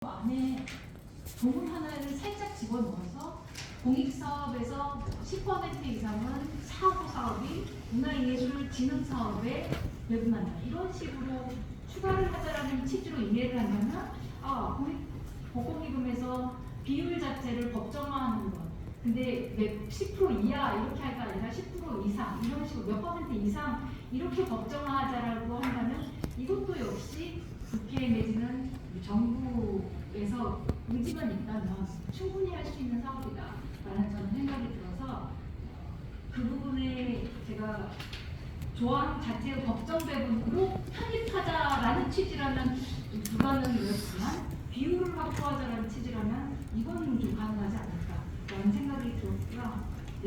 안에 부분 하나를 살짝 집어넣어서 공익사업에서 10% 이상은 사업이 문화예술진흥사업에 배분한다. 이런 식으로 추가를 하자라는 취지로 이해를 한다면 공익보건기금에서 비율 자체를 법정화하는 것. 근데 10% 이하 이렇게 할까 아니라 10% 이상 이런 식으로 몇 퍼센트 이상 이렇게 법정화하자라고 한다면 이것도 역시 국회 내지는 정부에서 의지만 있다면 충분히 할 수 있는 사업이다라는 저는 생각이 들어서 그 부분에 제가 조항 자체의 법정 배분으로 편입하자라는 취지라면 불가능이었지만 비율을 확보하자라는 취지라면 이건 좀 가능하지 않을까라는 생각이 들었고요.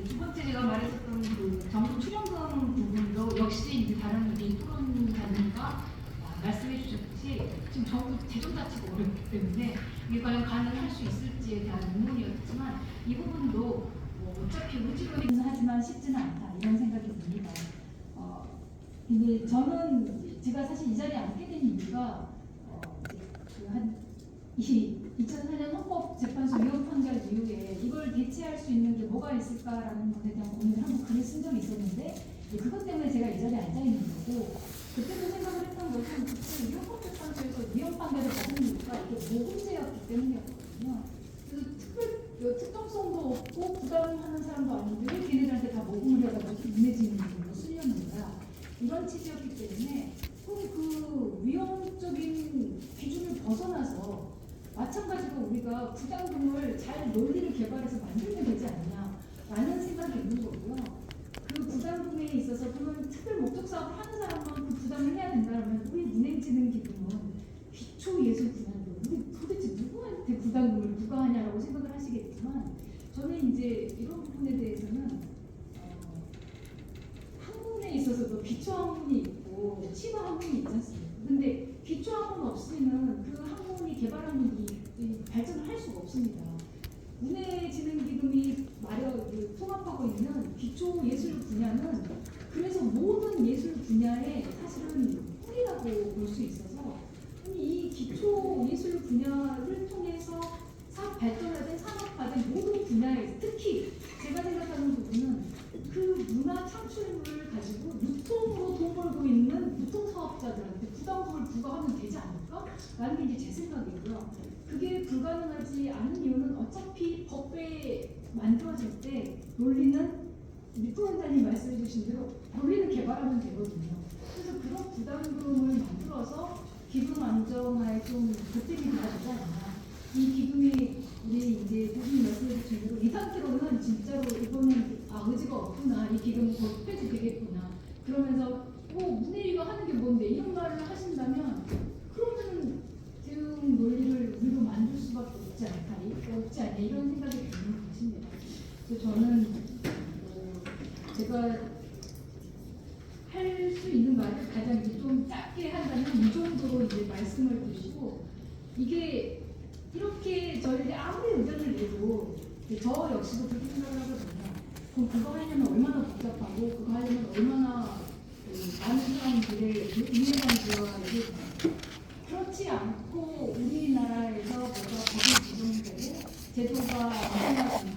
두 번째 제가 말했었던 그 정부 출연금 부분도 역시 이제 다른 우리 토론자님과 말씀해 주셨듯이 지금 정부 재정 자체가 어렵기 때문에 이게 과연 가능할 수 있을지에 대한 의문이었지만 이 부분도 어차피 의지로는 하지만 쉽지는 않다 이런 생각이 듭니다. 근데 저는 제가 사실 이 자리에 앉게 된 이유가 한 2004년 헌법재판소 위헌 판결 이후에 이걸 대체할 수 있는 게 뭐가 있을까라는 것에 대한 고민을 한번 글을 쓴 적이 있었는데 그것 때문에 제가 이 자리에 앉아 있는 거고 그때도 생각을 했던 것은 그때 헌법재판소에서 위헌 판결을 받은 이유가 이게 모금제였기 때문이었거든요. 그래서 특정성도 없고 부담하는 사람도 아닌데 왜 걔네들한테 다 모금을 해가지고 문해지는 정도 쓰려는 거야. 이런 취지였기 때문에 그 위헌적인 기준을 벗어나서 마찬가지로 우리가 부담금을 잘 논리를 개발해서 만들면 되지 않냐라는 생각이 있는 거고요. 그 부담금에 있어서 그러면 특별 목적 사업을 하는 사람만 그 부담을 해야 된다면 우리 문해진흥기금은 기초예술 분야인데 우리 도대체 누구한테 부담금을 누가 하냐라고 생각을 하시겠지만 저는 이제 이런 부분에 대해서는 학문에 있어서도 기초학문이 있고 치과학문이 있지 않습니까? 근데 기초학문 없이는 그 학문이 개발하는 이 발전을 할 수가 없습니다. 문해진흥기금이 통합하고 있는 기초예술 분야는 그래서 모든 예술 분야의 사실은 뿌리라고 볼 수 있어서 이 기초예술 분야를 통해서 발전하든 산업화된 모든 분야에 특히 제가 생각하는 부분은 그 문화 창출물을 가지고 유통으로 돈 벌고 있는 유통사업자들한테 부담금을 부과하면 되지 않을까? 라는 게 이제 제 생각이고요. 그게 불가능하지 않은 이유는 어차피 법에 만들어질 때 논리는 미토원장님 말씀해 주신 대로 논리는 개발하면 되거든요. 그래서 그런 부담금을 만들어서 기금 안정화에 좀 보탬이 돼야 되지 않나. 이 기금이 우리 이제 교수님 말씀해 주신 대로 이 상태로는 진짜로 이거는 의지가 없구나. 이 기금은 곧 폐지되겠구나. 그러면서 문해위가 하는 게 뭔데 이런 말을 하신다면 그러면 대응 논리를 우리로 만들 수밖에 없지 않냐 이런 생각이 드는 것입니다. 그래서 저는 제가 할 수 있는 말을 가장 좀 짧게 한다면 이 정도로 이제 말씀을 드리고 이게 이렇게 저희들이 아무리 의견을 내도 저 역시도 그렇게 생각을 하거든요. 그럼 그거 하려면 얼마나 복잡하고 그거 하려면 얼마나 많은 사람들의 이해가 되어야 되고 그렇지 않고 우리나라에서 뭐가 법이 제정되고 제도가 마련되는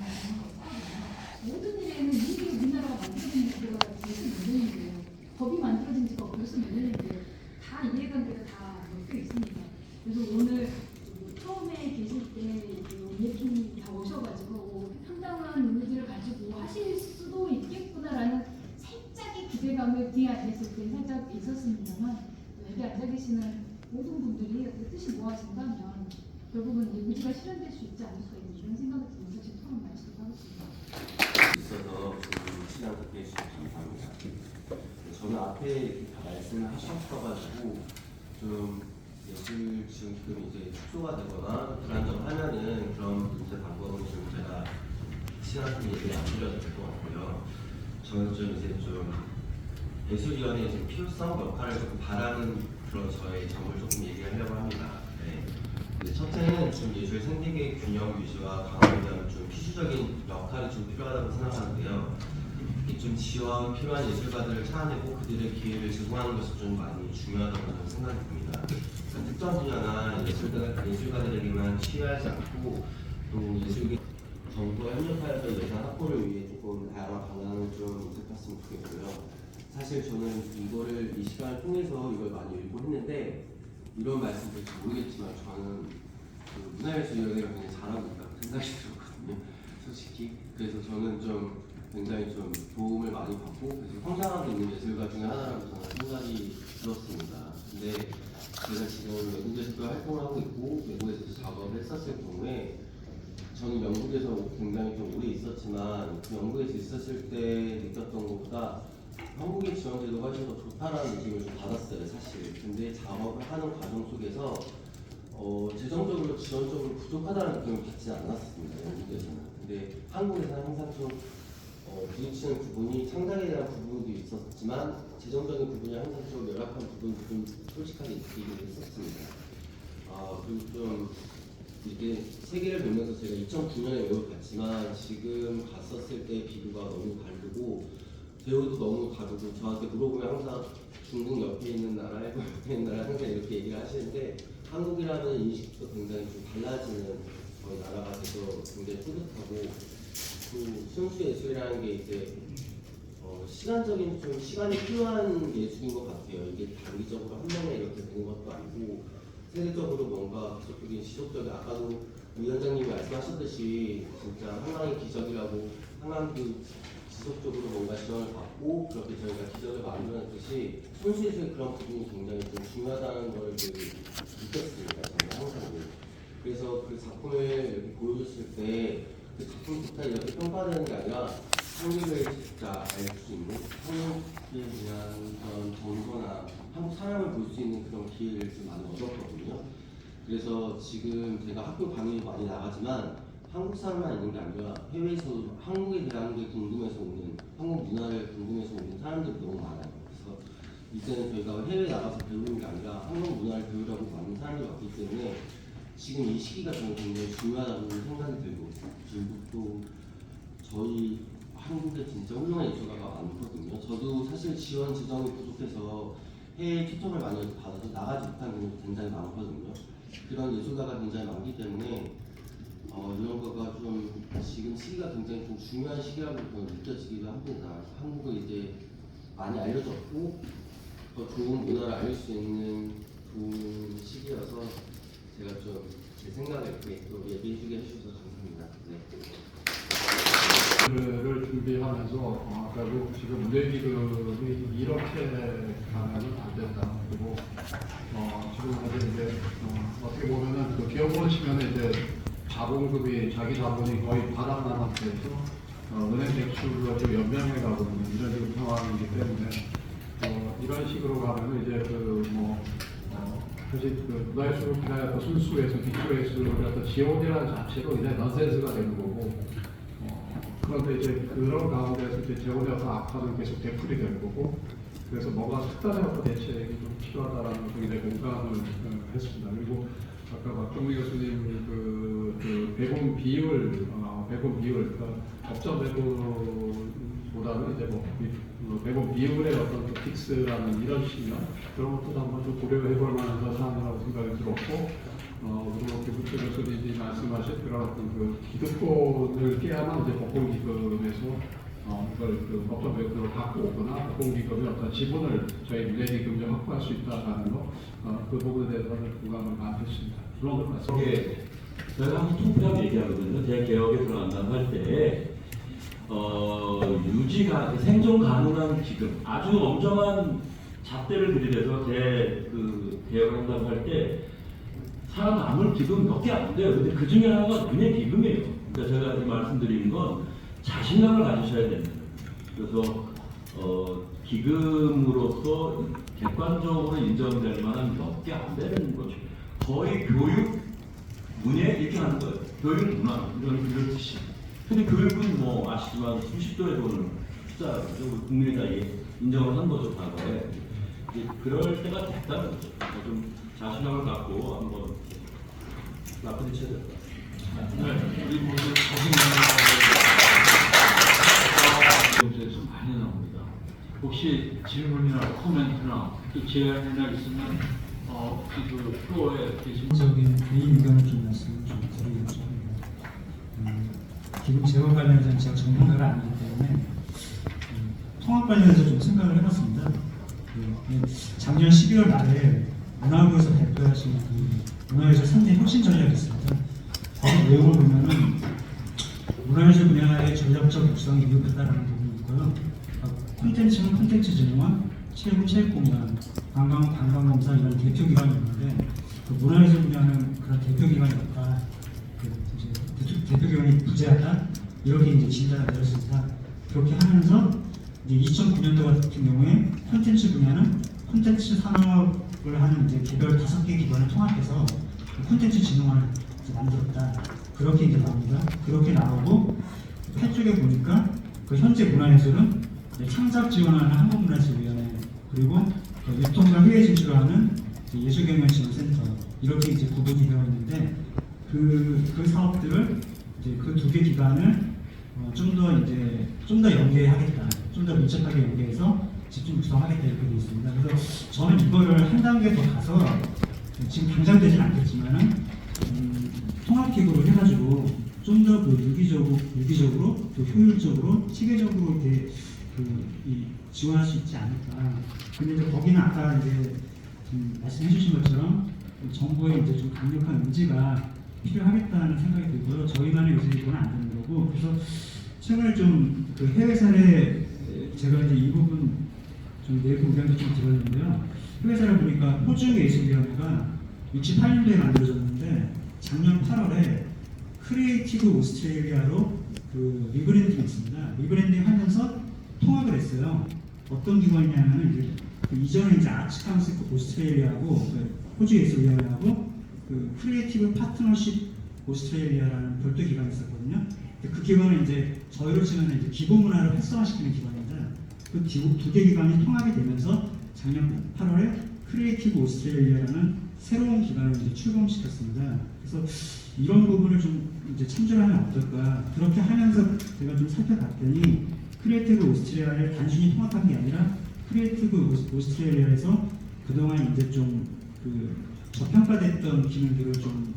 모든 일에는 이게 우리나라가 만들어진 지가 벌써 몇 년인데요. 법이 만들어진 지가 벌써 몇 년인데요. 다 이해관계가 다 엮여 있습니다. 그래서 오늘 처음에 계실 때 예팀 다 오셔가지고 상당한 의지를 가지고 하실 수도 있겠구나라는 살짝의 기대감을 뒤에 앉았을 때 살짝 있었습니다만 여기 앉아 계시는 모든 분들이 그 뜻이 모아진다면 결국은 의지가 실현될 수 있지 않을까 이런 생각이 들면서 지금 토론 말씀하겠습니다. 있어서 시간 갖게 해주셔서 감사합니다. 저는 앞에 이렇게 다 말씀을 하셨어가지고 좀 예술 지원기금이 이제 축소가 되거나 불안정하면은 그런 문제 방법은 좀 제가 시간을 얘기를 안 드려도 될 것 같고요. 저는 좀 이제 좀 예술위원회의 좀 필요성 역할을 조금 바라는 그런 저의 점을 조금 얘기하려고 합니다. 네. 첫째는 좀 예술 생태계 균형 유지와 강화에 대한 좀 필수적인 역할이 좀 필요하다고 생각하는데요. 특히 좀 지원 필요한 예술가들을 찾아내고 그들의 기회를 제공하는 것이 좀 많이 중요하다고 저는 생각이 듭니다. 그러니까 특정 분야나 예술가들에게만 취하지 않고 또 예술계 정부와 협력하여서 예산 확보를 위해 조금 다양한 방안을 좀 모색했으면 좋겠고요. 사실 저는 이 시간을 통해서 이걸 많이 읽고 했는데 이런 말씀 될지 모르겠지만 저는 그 문화예술위원회가 굉장히 잘하고 있다고 생각이 들었거든요. 솔직히. 그래서 저는 좀 굉장히 좀 도움을 많이 받고 그래서 성장하고 있는 예술가 중에 하나라고 저는 생각이 들었습니다. 근데 제가 지금 외국에서도 활동을 하고 있고 외국에서도 작업을 했었을 경우에 저는 영국에서 굉장히 좀 오래 있었지만 그 영국에서 있었을 때 느꼈던 것보다 한국의 지원 제도가 훨씬 더 좋다라는 느낌을 좀 받았어요, 사실. 근데 작업을 하는 과정 속에서 재정적으로 지원적으로 부족하다는 느낌을 받지 않았습니다, 영국에서는. 근데 한국에서는 항상 좀 부딪히는 부분이 창작에 대한 부분도 있었지만 재정적인 부분이 항상 좀 열악한 부분도 좀 솔직하게 느끼긴 했었습니다. 그리고 좀 이렇게 세계를 보면서 제가 2009년에 외국 갔지만 지금 갔었을 때 비교가 너무 다르고 배우도 너무 다르고 저한테 물어보면 항상 중국 옆에 있는 나라, 일본 옆에 있는 나라 항상 이렇게 얘기를 하시는데 한국이라는 인식도 굉장히 좀 달라지는 저희 나라가 돼서 굉장히 뿌듯하고 그 순수 예술이라는 게 이제 시간적인 좀 시간이 필요한 예술인 것 같아요. 이게 단기적으로 한 번에 이렇게 되는 것도 아니고 세계적으로 뭔가 계속적인 지속적인 아까도 위원장님이 말씀하셨듯이 진짜 한강의 기적이라고 한강도 지속적으로 뭔가 지원을 받고 그렇게 저희가 기적을 만들어냈듯이 순수예술의 그런 부분이 굉장히 좀 중요하다는 걸 느꼈습니다. 저는 항상. 그래서 그 작품을 이렇게 보여줬을 때 그 작품부터 이렇게 평가되는 게 아니라 한국을 진짜 알 수 있는 한국에 대한 그런 정서나 한국 사람을 볼 수 있는 그런 기회를 좀 많이 얻었거든요. 그래서 지금 제가 학교 강의도 많이 나가지만 한국 사람만 있는 게 아니라 해외에서도 한국에 대한 게 궁금해서 오는 한국 문화를 궁금해서 오는 사람들이 너무 많아요. 그래서 이제는 저희가 해외 나가서 배우는 게 아니라 한국 문화를 배우려고 많은 사람들이 왔기 때문에 지금 이 시기가 저는 굉장히 중요하다고 생각이 들고 그리고 또 저희 한국에 진짜 훌륭한 예술가가 많거든요. 저도 사실 지원 재정이 부족해서 해외 초청을 많이 받아서 나가지 못한 경우도 굉장히 많거든요. 그런 예술가가 굉장히 많기 때문에 이런 거가 좀 지금 시기가 굉장히 좀 중요한 시기라고 느껴지기도 합니다. 한국은 이제 많이 알려졌고 더 좋은 문화를 알릴 수 있는 좋은 시기여서 제가 좀 제 생각을 이렇게 또 얘기해주게 해주셔서 감사합니다. 네. 를 준비하면서 결국 지금 문제기금이 이렇게 가면은 안 된다. 그리고 지금 사실 이제 어떻게 보면은 그 기업으로 치면 이제 자본금이 자기 자본이 거의 바닥난 상태에서 은행 대출로 좀 연명해 가고 있는 이런 지금 상황이기 때문에 이런 식으로 가면은 이제 사실 그 문화예술이나 또 순수예술, 기초예술의 어떤 지원이라는 자체로 이제 넌센스가 되는 거고 그런데 이제 그런 가운데서 이제 재원의 어떤 악화는 계속 되풀이 되는 거고 그래서 뭔가 특단의 어떤 대책이 좀 필요하다라는 것을 이제 공감을 했습니다. 그리고 아까 박종미 교수님 그 배분 비율, 그러니까 법정 배분보다는 이제 배분 비율의 어떤 픽스라는 이런 식이나 그런 것도 한번 좀 고려해볼 만한 사안이라고 생각이 들었고, 그리고 김부철 교수님이 말씀하신 그런 어떤 그 기득권을 깨야만 이제 복권기금에서 이걸 그 법정 배분으로 갖고 오거나 복권기금의 어떤 지분을 저희 미래기금에 확보할 수 있다는 거, 그 부분에 대해서는 공감을 많이 했습니다. 그런 걸 말씀드립니다. 저희가 항상 통폐합 얘기하거든요. 대개혁에 들어간다고 할 때, 유지가, 생존 가능한 기금, 아주 엄정한 잣대를 들이대서 개혁을 한다고 할 때, 살아남을 기금 몇 개 안 돼요. 근데 그 중에 하나가 은행 기금이에요. 그러니까 제가 말씀드리는 건 자신감을 가지셔야 됩니다. 그래서, 기금으로서 객관적으로 인정될 만한 몇 개 안 되는 거죠. 거의 교육, 문예 이렇게 하는 거예요. 교육 문화 이런 뜻이. 근데 교육은 뭐 아시지만 수십조의 돈을 투자하고 국민이 다 인정을 한 거죠 과거에. 이제 그럴 때가 됐다는 거죠. 좀 자신감을 갖고 한번 나쁜 쳐야 될 것 같습니다. 네, 우리 모두 자신감을 가지고 혹시 질문이나 코멘트나 또 제안이나 있으면 혹시 그 프로에 계신 적인 개인 의견을 좀 말씀을 좀 드리려고 합니다. 기금 제거 관련해서는 제가 전문가가 아니기 때문에 통합 관련해서 좀 생각을 해봤습니다. 작년 12월 말에 문화부에서 발표하신 문화예술 3대 혁신 전략이 있습니다. 거기 내용을 보면은 문화예술 분야의 전략적 육성이 미흡하다는 부분이 있고요. 콘텐츠는 콘텐츠 진흥원, 체육 체육공단, 관광공사 이런 대표 기관이 있는데 그 문화예술 분야는 그런 대표 기관이 없다. 대표 기관이 부재하다 이렇게 이제 진단을 내렸습니다. 그렇게 하면서 이제 2009년도 같은 경우에 콘텐츠 분야는 콘텐츠 산업을 하는 이제 개별 5개 기관을 통합해서 콘텐츠 진흥원을 만들었다. 그렇게 이제 나옵니다. 그렇게 나오고 8쪽에 보니까 그 현재 문화예술은 창작 지원하는 한국문화예술위원회 그리고 유통과 해외 진출하는 예술경영지원센터 이렇게 이제 구분이 되어 있는데 그 사업들을 이제 그 2개 기관을 좀 더 연계하겠다, 좀 더 밀접하게 연계해서 집중 구성하겠다 이렇게 되어 있습니다. 그래서 저는 이거를 한 단계 더 가서 지금 당장 되진 않겠지만은 통합기구로 해가지고 좀 더 그 유기적으로 또 효율적으로 체계적으로 이렇게 지원할 수 있지 않을까. 근데 이제 거기는 아까 이제 말씀해주신 것처럼 정부의 이제 좀 강력한 의지가 필요하겠다는 생각이 들고요. 저희만의 의지로는 안 되는 거고. 그래서 최근에 좀 그 해외 사례 제가 이제 이 부분 좀 내부 의견도 좀 들었는데요. 해외 사례 보니까 호주 예술위원회가 68년도에 만들어졌는데 작년 8월에 크리에이티브 오스트레일리아로 그 리브랜딩 했습니다. 리브랜딩 하면서 통합을 했어요. 어떤 기관이냐면 이제 그 이전에 이제 아츠 카운슬 오스트레일리아하고 그 호주 예술위원회하고 그 크리에이티브 파트너십 오스트레일리아라는 별도 기관이 있었거든요. 그 기관은 이제 저희로 치면 이제 기본 문화를 활성화시키는 기관인데 그 2개 기관이 통합이 되면서 작년 8월에 크리에이티브 오스트레일리아라는 새로운 기관을 이제 출범시켰습니다. 그래서 이런 부분을 좀 이제 참조를 하면 어떨까? 그렇게 하면서 제가 좀 살펴봤더니 크리에이티브 오스트레일리아를 단순히 통합한 게 아니라 크리에이티브 오스트레일리아에서 그동안 이제 좀 그 저평가됐던 기능들을 좀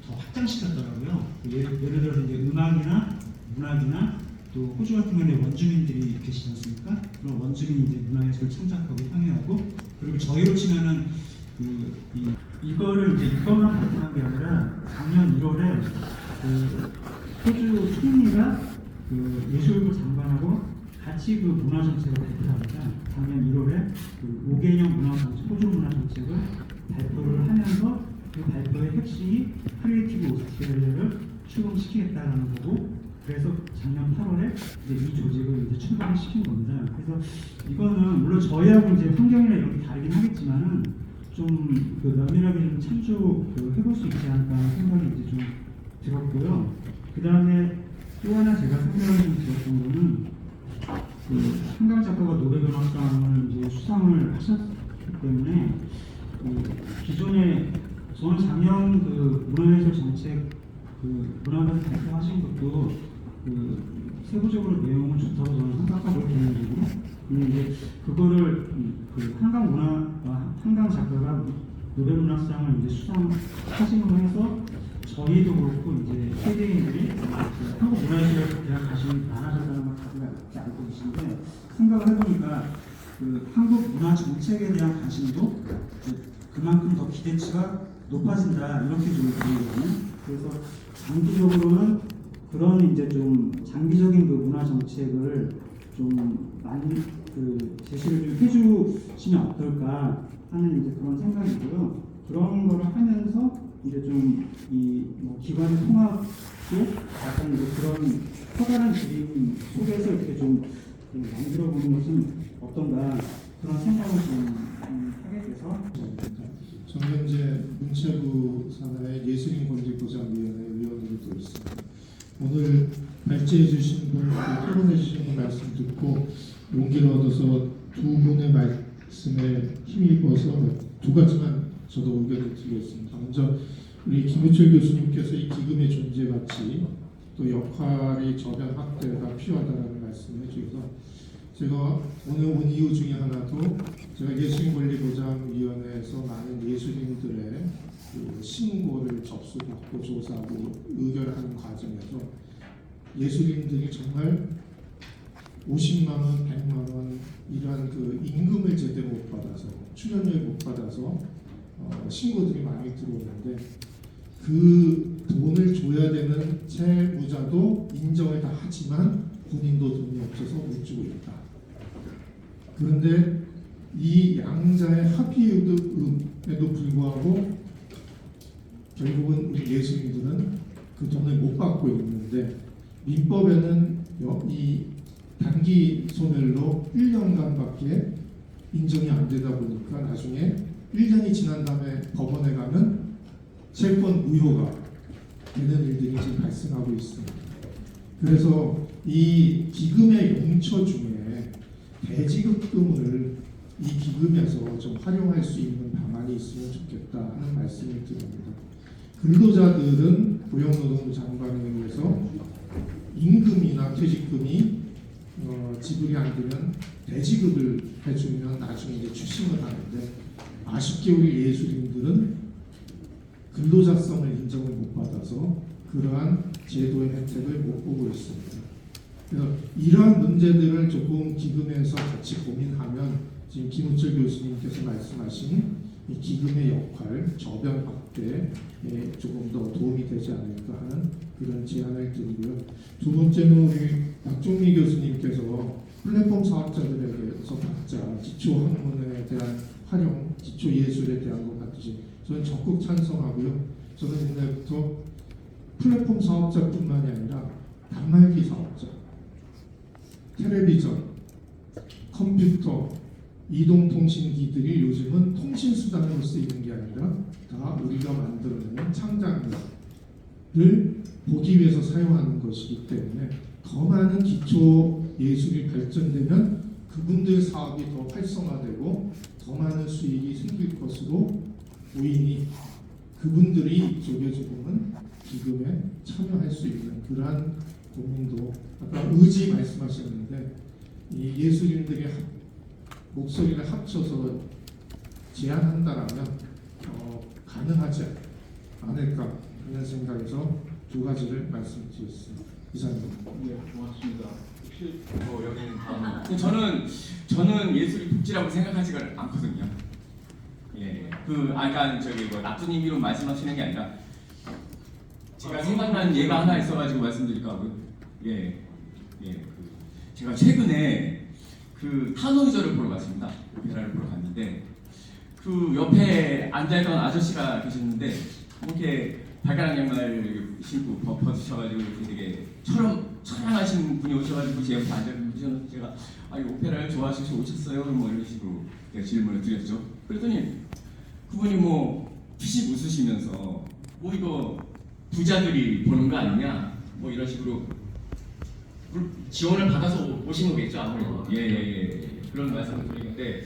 더 확장시켰더라고요. 예를 들어서 이제 음악이나 문학이나 또 호주 같은 경우에 원주민들이 계시지 않습니까? 그런 원주민이 이제 문화예술을 창작하고 향유하고 그리고 저희로 치면은 이거를 이제 이것만 발표한 게 아니라 작년 1월에 그 호주 총리가 그 예술부 장관하고 같이 그 문화 정책을 발표합니다. 작년 1월에 그 5개년 문화 정책, 호주 문화 정책을 발표를 하면서 그 발표의 핵심이 크리에이티브 오스트레일리아를 출범시키겠다라는 거고, 그래서 작년 8월에 이제 이 조직을 이제 출범을 시킨 겁니다. 그래서 이거는 물론 저희하고 이제 환경이나 이런 게 다르긴 하겠지만은 좀 그 면밀하게 좀 참조 해볼 수 있지 않을까 생각이 이제 좀 들었고요. 그 다음에 또 하나 제가 생각을 좀 들었던 거는 그 한강 작가가 노벨문학상을 이제 수상을 하셨기 때문에 기존에 저는 작년 그 문화예술 정책 그 문화관 발표하신 것도 그 세부적으로 내용은 좋다고 저는 생각하고 개인적으로. 근데 이제 그거를 그 한강 작가가 노벨문학상을 이제 수상하심으로 해서 저희도 그렇고 이제 세계인들이 한국 문화예술에 대한 관심이 많아졌다는 걸 갖지 않고 계신데 생각을 해보니까 그 한국 문화 정책에 대한 관심도 그만큼 더 기대치가 높아진다 이렇게 좀 보이거든요. 그래서 장기적으로는 그런 이제 좀 장기적인 그 문화 정책을 좀 많이 그 제시를 좀 해주시면 어떨까 하는 이제 그런 생각이고요. 그런 거를 하면서 이제 좀 이 뭐 기관의 통합도 약간 이제 그런 커다란 그림 속에서 이렇게 좀 만들어 보는 것은 어떤가 그런 생각을 좀 하게 돼서. 정경재 문체부 산하의 예술인권익보장위원회 위원으로도 있습니다. 오늘 발제해 주신 분, 토론해 주신 분 말씀 듣고 용기를 얻어서 두 분의 말씀에 힘입어서 두 가지만 저도 의견을 드리겠습니다. 먼저 우리 김우철 교수님께서 이 기금의 존재 가치 또 역할의 저변 확대가 필요하다는 말씀을 해주셔서 제가 오늘 온 이유 중에 하나도 제가 예술인권리보장위원회에서 많은 예술인들의 그 신고를 접수받고 조사하고 의결하는 과정에서 예술인들이 정말 50만 원, 100만 원 이러한 그 임금을 제대로 못 받아서 출연료를 못 받아서 신고들이 많이 들어오는데 그 돈을 줘야 되는 채무자도 인정을 다 하지만 본인도 돈이 없어서 못 주고 있다. 그런데 이 양자의 합의에도 불구하고 결국은 우리 예술인들은 그 돈을 못 받고 있는데 민법에는 이 단기 소멸로 1년간밖에 인정이 안 되다 보니까 나중에 1년이 지난 다음에 법원에 가면 채권 무효가 되는 일들이 지금 발생하고 있습니다. 그래서 이 기금의 용처 중에 대지급금을 이 기금에서 좀 활용할 수 있는 방안이 있으면 좋겠다 하는 말씀을 드립니다. 근로자들은 고용노동부 장관에 의해서 임금이나 퇴직금이 지불이 안 되면 대지급을 해주면 나중에 이제 추심을 하는데 아쉽게 우리 예술인들은 근로자성을 인정을 못 받아서 그러한 제도의 혜택을 못 보고 있습니다. 그래서 이러한 문제들을 조금 기금에서 같이 고민하면 지금 김우철 교수님께서 말씀하신 이 기금의 역할, 저변 확대에 조금 더 도움이 되지 않을까 하는 그런 제안을 드리고요. 두 번째는 우리 박종미 교수님께서 플랫폼 사업자들에게서 받자 기초 학문에 대한 활용, 기초 예술에 대한 것 같으시 저는 적극 찬성하고요. 저는 옛날부터 플랫폼 사업자뿐만이 아니라 단말기 사업자, 텔레비전, 컴퓨터, 이동통신기들이 요즘은 통신수단으로 쓰이는 게 아니라 다 우리가 만들어내는 창작물을 보기 위해서 사용하는 것이기 때문에 더 많은 기초 예술이 발전되면 그분들 사업이 더 활성화되고 더 많은 수익이 생길 것으로 보이니 그분들이 이쪽에 조금은 기금에 참여할 수 있는 그러한 고민도 아까 의지 말씀하셨는데 이 예술인들이 목소리를 합쳐서 제안한다라면 가능하지 않을까 하는 생각에서 두 가지를 말씀드렸습니다. 이상입니다. 네, 고맙습니다. 혹시 여기는 다음. 저는 예술이 복지라고 생각하지가 않거든요. 예, 아까 나쁜 의미로 말씀하시는 게 아니라 제가 생각나는 예가 하나 있어가지고 말씀드릴까 하고요. 제가 최근에 타노이저를 보러 갔습니다. 오페라를 보러 갔는데 그 옆에 앉아있던 아저씨가 계셨는데 이렇게 발가락 양말 신고 벗으셔가지고 되게 처량하신 분이 오셔가지고 제 옆에 앉아있는 제가 이 오페라를 좋아하셔서 오셨어요? 뭐 이런 식으로 제가 질문을 드렸죠. 그랬더니 그분이 피식 웃으시면서 이거 부자들이 보는 거 아니냐 뭐 이런 식으로 지원을 받아서 오신 거겠죠 아무래도. 예. 그런 말씀을 드리는데